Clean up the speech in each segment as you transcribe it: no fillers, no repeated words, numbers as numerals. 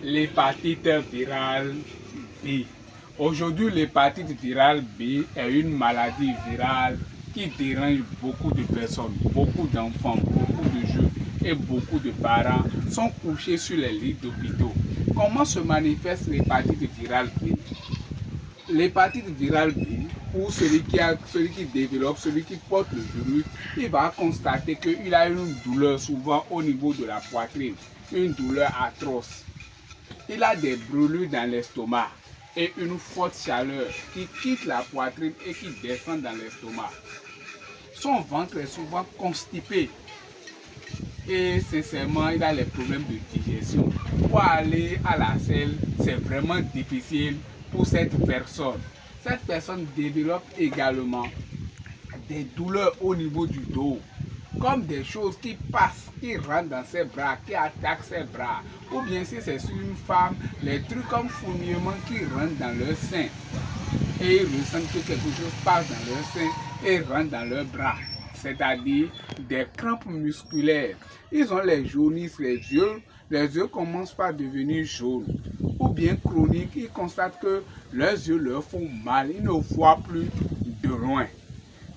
L'hépatite virale B. Aujourd'hui, l'hépatite virale B est une maladie virale qui dérange beaucoup de personnes, beaucoup d'enfants, beaucoup de jeunes et beaucoup de parents sont couchés sur les lits d'hôpitaux. Comment se manifeste l'hépatite virale B? L'hépatite virale B, pour celui qui développe, celui qui porte le virus, il va constater qu'il a une douleur souvent au niveau de la poitrine, une douleur atroce. Il a des brûlures dans l'estomac et une forte chaleur qui quitte la poitrine et qui descend dans l'estomac. Son ventre est souvent constipé et sincèrement, il a les problèmes de digestion. Pour aller à la selle, c'est vraiment difficile pour cette personne. Cette personne développe également des douleurs au niveau du dos, comme des choses qui passent, qui rentrent dans ses bras, qui attaquent ses bras. Ou bien si c'est sur une femme, les trucs comme fourmillement qui rentrent dans leur sein. Et ils ressentent que quelque chose passe dans leur sein et rentre dans leurs bras. C'est-à-dire des crampes musculaires. Ils ont les jaunisses, les yeux commencent par devenir jaunes. Ou bien chroniques, ils constatent que leurs yeux leur font mal, ils ne voient plus de loin.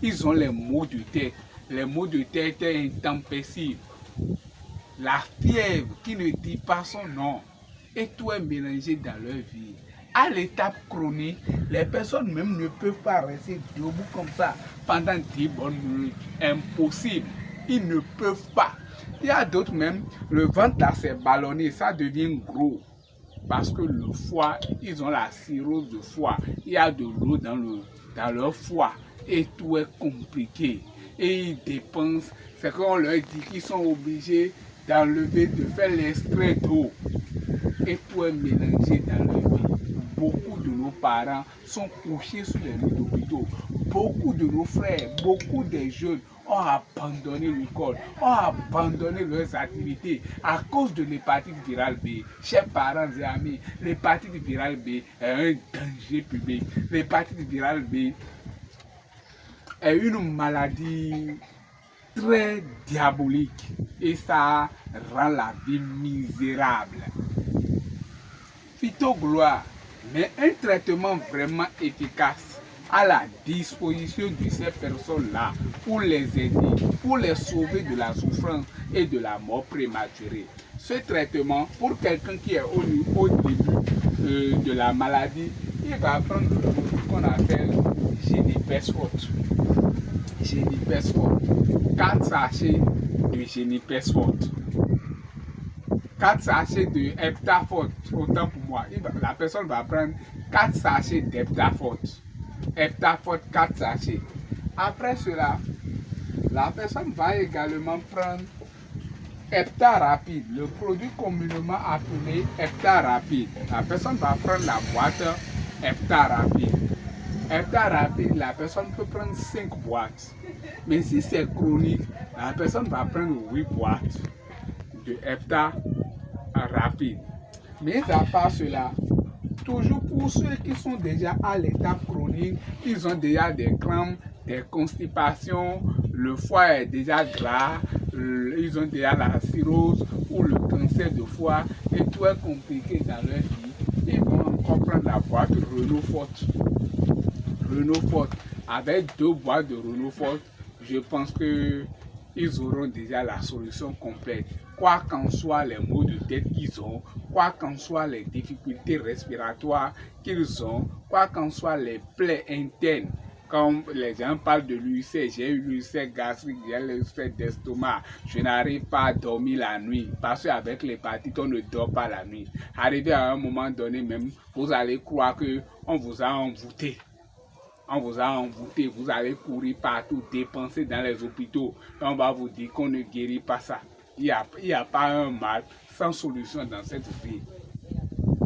Ils ont les maux de tête. Les maux de tête intempestifs, la fièvre qui ne dit pas son nom, et tout est mélangé dans leur vie. À l'étape chronique, les personnes même ne peuvent pas rester debout comme ça pendant 10 bonnes minutes. Impossible. Ils ne peuvent pas. Il y a d'autres même, le ventre là s'est ballonné, ça devient gros. Parce que le foie, ils ont la cirrhose de foie. Il y a de l'eau dans leur foie. Et tout est compliqué. Et ils dépensent, c'est qu'on leur dit qu'ils sont obligés d'enlever, de faire l'extrait d'eau. Et tout est mélangé dans leur vie. Beaucoup de nos parents sont couchés sur les lits d'hôpitaux. Beaucoup de nos frères, beaucoup des jeunes ont abandonné l'école, ont abandonné leurs activités à cause de l'hépatite virale B. Chers parents et amis, l'hépatite virale B est un danger public. L'hépatite virale B est une maladie très diabolique et ça rend la vie misérable. Phytogloire, mais un traitement vraiment efficace à la disposition de ces personnes-là pour les aider, pour les sauver de la souffrance et de la mort prématurée. Ce traitement, pour quelqu'un qui est au début de la maladie, il va prendre ce qu'on appelle Génipesfort. Génipesfort. 4 sachets de Génipesfort. 4 sachets de Heptafort, autant pour moi. La personne va prendre 4 sachets d'Heptafort. Heptafort 4 sachets. Après cela, la personne va également prendre Heptarapide, le produit communément appelé Heptarapide. La personne va prendre la boîte Heptarapide. Heptarapide, la personne peut prendre 5 boîtes. Mais si c'est chronique, la personne va prendre 8 boîtes de Heptarapide. Mais à part cela, toujours pour ceux qui sont déjà à l'étape chronique, ils ont déjà des crampes, des constipations, le foie est déjà gras, ils ont déjà la cirrhose ou le cancer de foie et tout est compliqué dans leur vie. Ils vont encore prendre la boîte Renault Forte. Renault Forte. Avec 2 boîtes de Renault Forte, je pense qu'ils auront déjà la solution complète. Quoi qu'en soit les maux de tête qu'ils ont, quoi qu'en soit les difficultés respiratoires qu'ils ont, quoi qu'en soit les plaies internes, comme les gens parlent de l'ulcère, j'ai eu l'ulcère gastrique, j'ai l'ulcère d'estomac, je n'arrive pas à dormir la nuit, parce qu'avec l'hépatite, on ne dort pas la nuit. Arrivé à un moment donné même, vous allez croire qu'on vous a envoûté. On vous a envoûté, vous allez courir partout, dépenser dans les hôpitaux. Et on va vous dire qu'on ne guérit pas ça. Il n'y a pas un mal sans solution dans cette vie.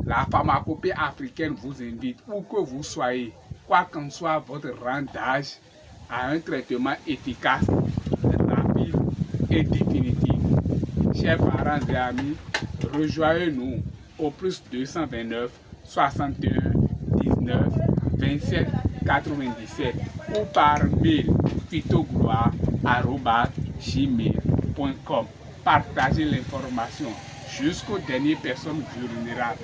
La pharmacopée africaine vous invite, où que vous soyez, quoi qu'en soit votre rang d'âge, à un traitement efficace, rapide et définitif. Chers parents et amis, rejoignez-nous au plus 229 61 19 27 97 ou par mail phytogloire@gmail.com. Partagez l'information. jusqu'aux dernières personnes vulnérables.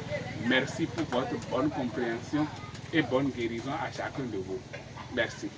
Merci pour votre bonne compréhension et bonne guérison à chacun de vous. Merci.